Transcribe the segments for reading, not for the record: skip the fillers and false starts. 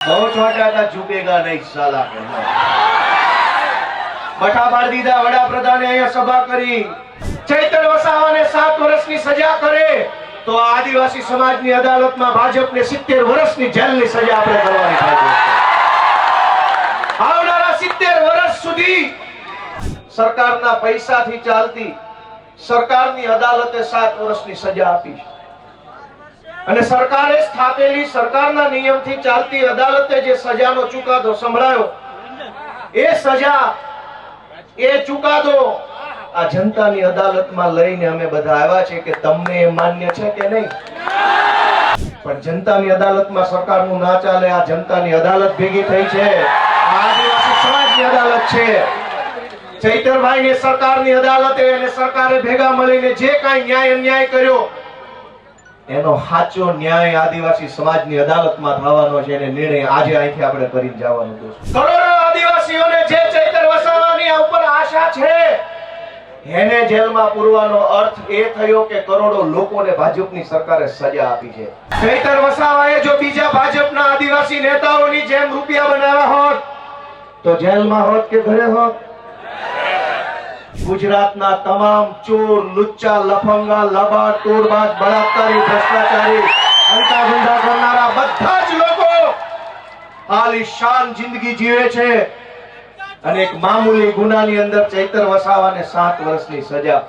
बहुत छोटा था, झुकेगा नहीं साला। मठा पाड़ दीधा वड़ा प्रधाने અહીંયા સભા કરી ચૈતર વસાવાને 7 વર્ષની સજા કરે તો આદિવાસી સમાજની અદાલતમાં ભાજપને 70 વર્ષની જેલની સજા આપણે કરવાની થાય છે। આવનારા 70 વર્ષ સુધી સરકારના પૈસાથી ચાલતી સરકારની અદાલતે 7 વર્ષની સજા આપી છે અને સરકારે સ્થાપેલી સરકારના નિયમથી ચાલતી અદાલતે જે સજાનો ચુકાદો સંભળાયો એ સજા એ ચુકાદો આ જનતાની અદાલતમાં લઈને અમે બધા આવ્યા છે કે તમને એ માન્ય છે કે નહીં। પણ જનતાની અદાલતમાં સરકારનું ના ચાલે, આ જનતાની અદાલત ભેગી થઈ છે, આદિવાસી સમાજની અદાલત છે। ચૈતરભાઈને સરકારની અદાલતે અને સરકારે ભેગા મળીને જે કાંઈ ન્યાય અન્યાય કર્યો એનો સાચો ન્યાય આદિવાસી સમાજની અદાલતમાં થવાનો છે અને નિર્ણય આજે અહીંથી આપણે કરીને જવાનું છે। કરોડો આદિવાસીઓને જે ચૈતર વસાવાની ઉપર આશા છે એને જેલમાં પૂરવાનો અર્થ એ થયો કે કરોડો લોકોને ભાજપની સરકારે સજા આપી છે। ચૈતર વસાવાએ જો બીજા ભાજપના આદિવાસી નેતાઓની જેમ રૂપિયા બનાવ્યા હોત તો જેલમાં હોત કે ઘરે હોત। ગુજરાતના તમામ ચોર, લુચ્ચા, લફંગા, લબાડ, તોડબાજ, બળાત્કારી, ભ્રષ્ટાચારી, હંતા ગુંડા કરનારા બધા જ લોકો આલીશાન જિંદગી જીવે છે અને એક મામૂલી ગુનાની અંદર ચૈતર વસાવાને 7 વર્ષની સજા।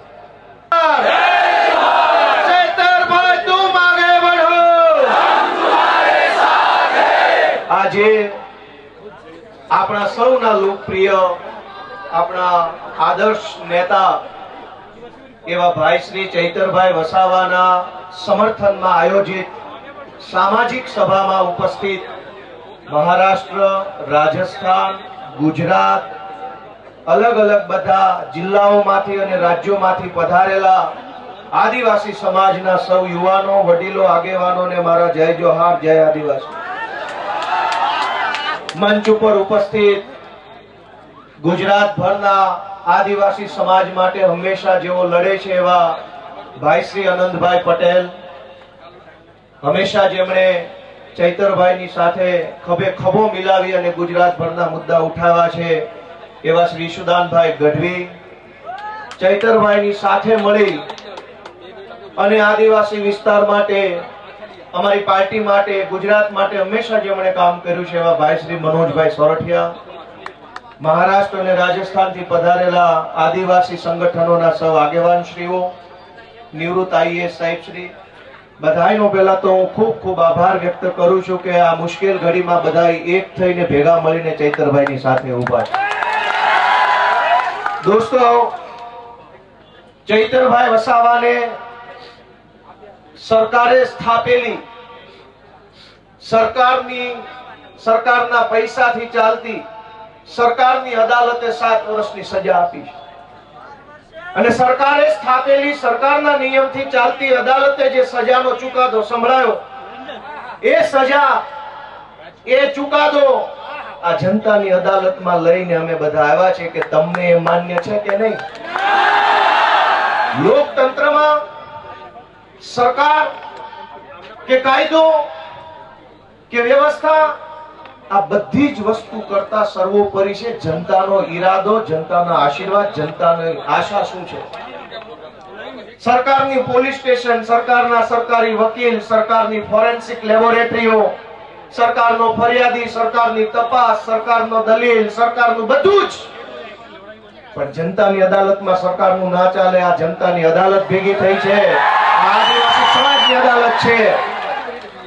ચૈતરભાઈ તુમ આગે बढ़ो, આજે આપણા સૌના લોકપ્રિય, આપણા આદર્શ નેતા એવા ભાઈ શ્રી ચૈતરભાઈ વસાવાના સમર્થનમાં આયોજિત સામાજિક સભામાં ઉપસ્થિત મહારાષ્ટ્ર, રાજસ્થાન, ગુજરાત, અલગ અલગ બધા જિલ્લાઓમાંથી અને રાજ્યોમાંથી પધારેલા આદિવાસી સમાજના સૌ યુવાનો, વડીલો, આગેવાનોને મારા જય જોહાર, જય આદિવાસી। મંચ ઉપર ઉપસ્થિત ગુજરાત ભરના આદિવાસી સમાજ માટે હંમેશા જેઓ લડે છે એવા ભાઈ શ્રી અનંતભાઈ પટેલ, હંમેશા જેમણે ચૈતરભાઈની સાથે ખભે ખભો મિલાવી અને ગુજરાત ભરના મુદ્દા ઉઠાવ્યા છે એવા શ્રી સુદાનભાઈ ગઢવી, ચૈતરભાઈની સાથે મળી અને આદિવાસી વિસ્તાર માટે, અમારી પાર્ટી માટે, ગુજરાત માટે હંમેશા જેમણે કામ કર્યું છે એવા ભાઈ શ્રી મનોજભાઈ સોરઠિયા, મહારાષ્ટ્ર અને રાજસ્થાનથી પધારેલા આદિવાસી સંગઠનોના સૌ આગેવાનશ્રીઓ, નિવૃત્ત આઈએએસ સાહેબશ્રી, બધાયનો પહેલા તો હું ખૂબ ખૂબ આભાર વ્યક્ત કરું છું કે આ મુશ્કેલ ઘડીમાં બધા એક થઈને ભેગા મળીને ચૈતરભાઈની સાથે ઊભા છે। દોસ્તો, ચૈતરભાઈ વસાવાને સરકારે સ્થાપેલી સરકારના પૈસાથી ચાલતી સરકારની અદાલતે 7 વર્ષની સજા આપી છે અને સરકારે સ્થાપેલી સરકારના નિયમથી ચાલતી અદાલતે જે સજાનો ચુકાદો સંભળાયો એ સજા એ ચુકાદો આ જનતાની અદાલતમાં લઈને અમે બધા આવ્યા છે કે તમને એ માન્ય છે કે નહીં। લોકતંત્રમાં સરકાર કે કાયદો કે વ્યવસ્થા આ બધી જ વસ્તુ કરતા સર્વોપરી છે જનતાનો ઈરાદો, જનતાના આશીર્વાદ, જનતાની આશા શું છે। સરકારની પોલીસ સ્ટેશન, સરકારના સરકારી વકીલ, સરકારની ફોરેન્સિક લેબોરેટરીઓ, સરકારનો ફરિયાદી, સરકારની તપાસ, સરકારનો દલીલ, સરકારનું બધું જ। પણ જનતાની અદાલતમાં સરકારનું ના ચાલે, આ જનતાની અદાલત ભેગી થઈ છે, આદિવાસી સમાજની અદાલત છે।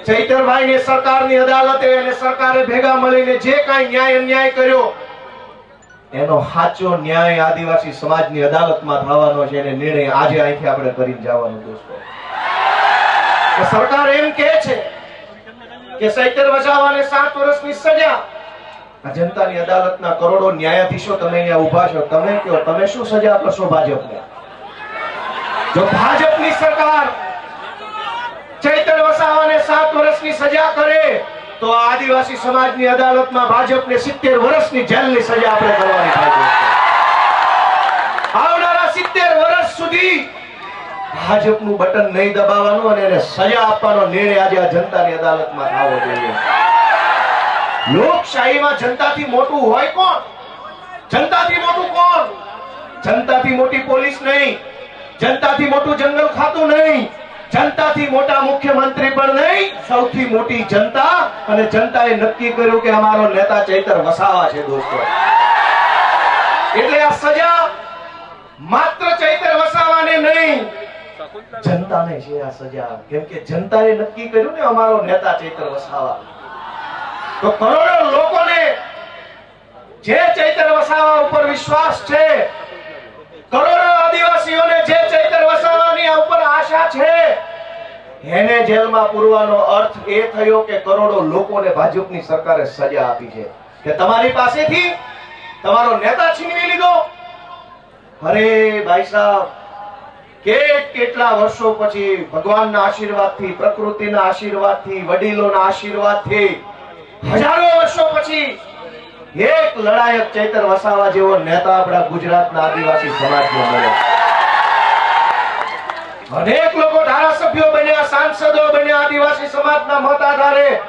ચૈતરભાઈને સરકારની અદાલતે અને સરકારે ભેગા મળીને જે કાંઈ ન્યાય અન્યાય કર્યો એનો સાચો ન્યાય આદિવાસી સમાજની અદાલતમાં થવાનો છે અને નિર્ણય આજે અહીંથી આપણે કરીને જવાનું। દોસ્તો, સરકાર એમ કહે છે કે ચૈતર વસાવાને 7 વર્ષની સજા, આ જનતાની અદાલતના કરોડો ન્યાયાધીશો તમે અહીંયા ઊભા છો, તમે કહો તમે શું સજા કરશો ભાજપને? જો ભાજપની સરકાર ચૈતર વસાવાને 7 વર્ષની સજા કરે તો આદિવાસી સમાજની અદાલતમાં ભાજપને 70 વર્ષની જેલની સજા આપણે કરવાની થાય છે। આવનારા 70 વર્ષ સુધી ભાજપનું બટન નહીં દબાવવાનું અને એને સજા આપવાનો નિર્ણય આજે આ જનતાની અદાલતમાં થવો જોઈએ। લોકશાહીમાં જનતાથી મોટું હોય કોણ? જનતાથી મોટું કોણ? જનતાથી મોટી પોલીસ નહીં, જનતાથી મોટું જંગલ ખાતું નહીં, જનતાથી મોટા મુખ્યમંત્રી પણ નહીં, સૌથી મોટી જનતા. અને જનતાએ નક્કી કર્યું કે અમારો નેતા ચૈતર વસાવા છે દોસ્તો. એટલે આ સજા માત્ર ચૈતર વસાવાને નહીં, જનતાને છે આ સજા. કેમ કે જનતાએ નક્કી કર્યું ને અમારો નેતા ચૈતર વસાવા. તો કરોડો લોકોને જે ચૈતર વસાવા ઉપર વિશ્વાસ છે, કરોડો આદિવાસીઓને જે ચૈતર વસાવાની ઉપર આશા છે, એને જેલમાં પૂરવાનો અર્થ એ થયો કે કરોડો લોકોને ભાજપની સરકારે સજા આપી છે કે તમારી પાસેથી તમારો નેતા છીનવી લીધો. અરે ભાઈ સાહેબ, કેટલા વર્ષો પછી ભગવાનના આશીર્વાદથી, પ્રકૃતિના આશીર્વાદથી, વડીલોના આશીર્વાદથી, હજારો વર્ષો પછી એક લડાયક ચૈતર વસાવા જેવો નેતા આપણા ગુજરાતના આદિવાસી સમાજનો મળ્યો. અનેક લોકો ધારાસભ્યો બન્યા, સાંસદો બન્યા આદિવાસી સમાજના મત આધારે.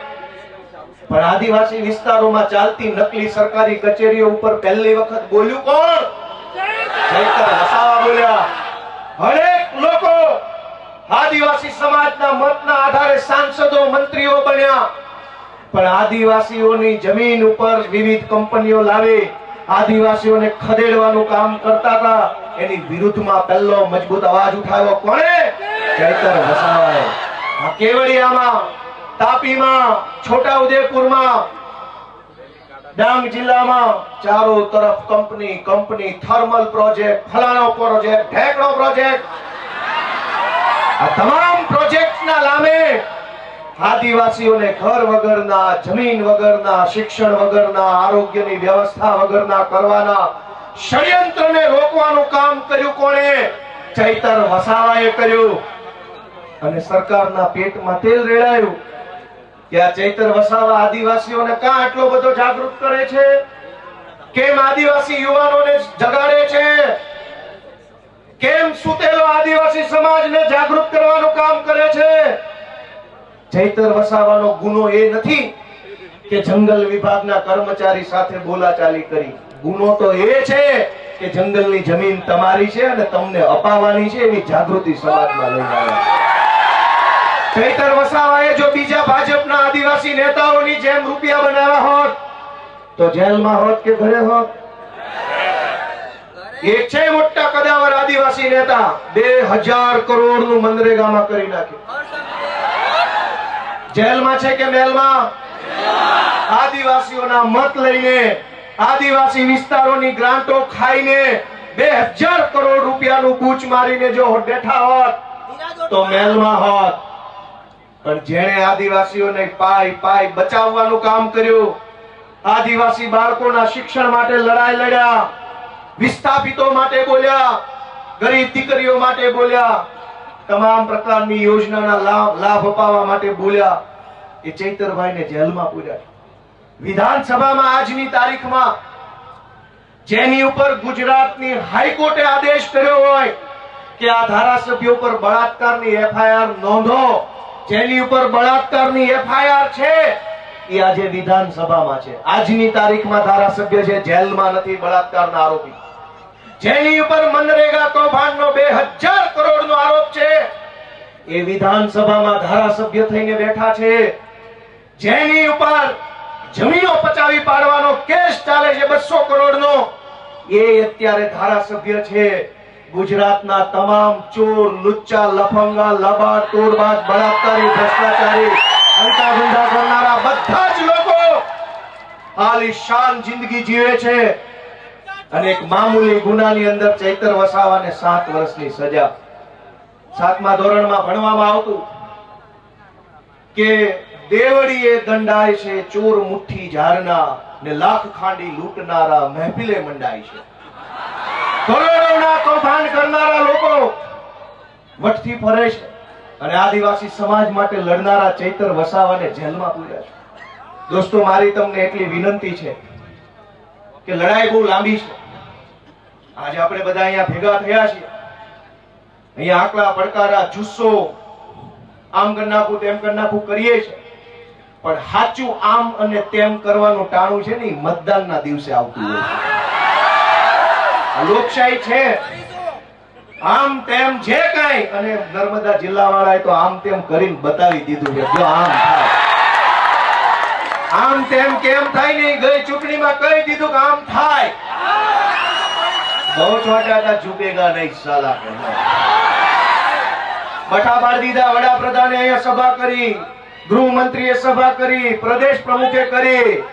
પણ આદિવાસી વિસ્તારોમાં ચાલતી નકલી સરકારી કચેરીઓ ઉપર પહેલી વખત બોલ્યું કોણ? ચૈતર વસાવા બોલ્યા. અનેક લોકો આદિવાસી સમાજના મતના આધારે સાંસદો, મંત્રીઓ બન્યા. પણ આદિવાસીઓની જમીન ઉપર વિવિધ કંપનીઓ લાવી આદિવાસીઓને ખદેડવાનું કામ કરતા હતા. એની વિરુદ્ધમાં પહેલો મજબૂત અવાજ ઉઠાવ્યો કોણે? ચૈતર વસાવાએ. આ કેવડિયામાં, તાપીમાં, છોટાઉદેપુરમાં, ડાંગ જિલ્લામાં ચારો તરફ કંપની, થર્મલ પ્રોજેક્ટ, ફલાણો પ્રોજેક્ટ, ઢેકણો પ્રોજેક્ટ. આ તમામ પ્રોજેક્ટના નામે આદિવાસીઓને ઘર વગરના, જમીન વગરના, શિક્ષણ વગરના, આરોગ્યની વ્યવસ્થા વગરના કરવાના ષડયંત્રને રોકવાનું કામ કર્યું કોણે? ચૈતર વસાવાએ કર્યું. અને સરકારના પેટમાં તેલ રેડાયું કે આ ચૈતર વસાવા આદિવાસીઓને કાં આટલો બધો જાગૃત કરે છે? કેમ આદિવાસી યુવાનોને જગાડે છે? કેમ સુતેલો આદિવાસી સમાજને જાગૃત કરવાનું કામ કરે છે? ચૈતર વસાવાનો ગુનો એ નથી કે જંગલ વિભાગના કર્મચારી સાથે બોલાચાલી કરી. ગુનો તો એ છે કે જંગલની જમીન તમારી છે અને તમને અપાવવાની છે એવી જાગૃતિ સમાજમાં લઈને આવ્યા. ચૈતર વસાવાએ જો બીજા ભાજપના આદિવાસી નેતાઓની જેમ રૂપિયા બનાવ્યા હોત તો જેલમાં હોત કે ઘરે હોત? એક છે મોટા કદાવર આદિવાસી નેતા, 2000 કરોડનું મનરેગામાં કરી નાખ્યું. જેલમાં છે કે મેલમાં? આદિવાસીઓના મત લઈને, આદિવાસી વિસ્તારોની ગ્રાન્ટો ખાઈને 2000 કરોડ રૂપિયાનું બૂચ મારીને જો બેઠા હોત તો મેલમાં હોત. પણ જેણે આદિવાસીઓને પાય બચાવવાનું કામ કર્યું, આદિવાસી બાળકોના શિક્ષણ માટે લડાઈ લડ્યા, વિસ્થાપિતો માટે બોલ્યા, ગરીબ દીકરીઓ માટે બોલ્યા, તમામ પ્રકારની યોજનાના લાભ અપાવવા માટે બોલ્યા, એ ચૈતરભાઈને જેલમાં પૂર્યા. વિધાનસભામાં આજની તારીખમાં જેની ઉપર ગુજરાતની હાઈકોર્ટે આદેશ કર્યો હોય કે આ ધારાસભ્યો પર બળાત્કારની એફઆઈઆર નોંધો, જેની ઉપર બળાત્કારની એફઆઈઆર છે એ આજે વિધાનસભામાં છે. આજની તારીખમાં ધારાસભ્ય છે, જેલમાં નથી બળાત્કારના આરોપી. જેની ઉપર મનરેગા કૌભાંડનો 2000 કરોડનો આરોપ છે એ વિધાનસભામાં ધારાસભ્ય થઈને બેઠા છે. જેની ઉપર જમીનો પચાવી પાડવાનો કેસ ચાલે છે 200 કરોડનો, એ અત્યારે ધારાસભ્ય છે. ગુજરાતના તમામ ચોર, લુચ્ચા, લફંગા, લબાડ, તોડબાજ, બળાત્કારી, ભ્રષ્ટાચારી, અંતાધંધા કરનારા બધા જ લોકો આલીશાન જિંદગી જીવે છે. અને એક મામૂલી ગુનાની અંદર ચૈતર વસાવાને 7 વર્ષની સજા. 7મા ધોરણમાં ભણવામાં આવતું કે દેવડીએ દંડાય છે ચોર મુઠ્ઠી ઝારના, ને લાખ ખાંડી લૂંટનારા મહેફિલે મંડાય છે. કરોડોના કૌભાંડ કરનારા લોકો વટથી ફરે છે અને આદિવાસી સમાજ માટે લડનારા ચૈતર વસાવાને જેલમાં પૂર્યા છે. દોસ્તો, મારી તમને એટલી વિનંતી છે કે લડાઈ બહુ લાંબી છે. આજે આપણે બધા અહીંયા ભેગા થયા છીએ, અહીંયા આકલા પડકારા, જુસ્સો, આમ કરી નાખું તેમ કરી નાખું કરીએ છીએ. પણ સાચું આમ અને તેમ કરવાનું ટાણું છે ને, મતદાનના દિવસે આવતું હોય છે. લોકશાહી છે, આમ તેમ જે કાંઈ, અને નર્મદા જિલ્લા વાળાએ તો આમ તેમ કરીને બતાવી દીધું કે જો આમ થાય. આમ તેમ કેમ થાય નહીં, ગઈ ચૂંટણીમાં કહી દીધું કે આમ થાય. બહુ છોટા કા ઝુકેગા નહીં સાલા. બઠા પાડી દીધા. વડાપ્રધાને અહીંયા સભા કરી, ગૃહમંત્રીએ સભા કરી, પ્રદેશ પ્રમુખે કરી.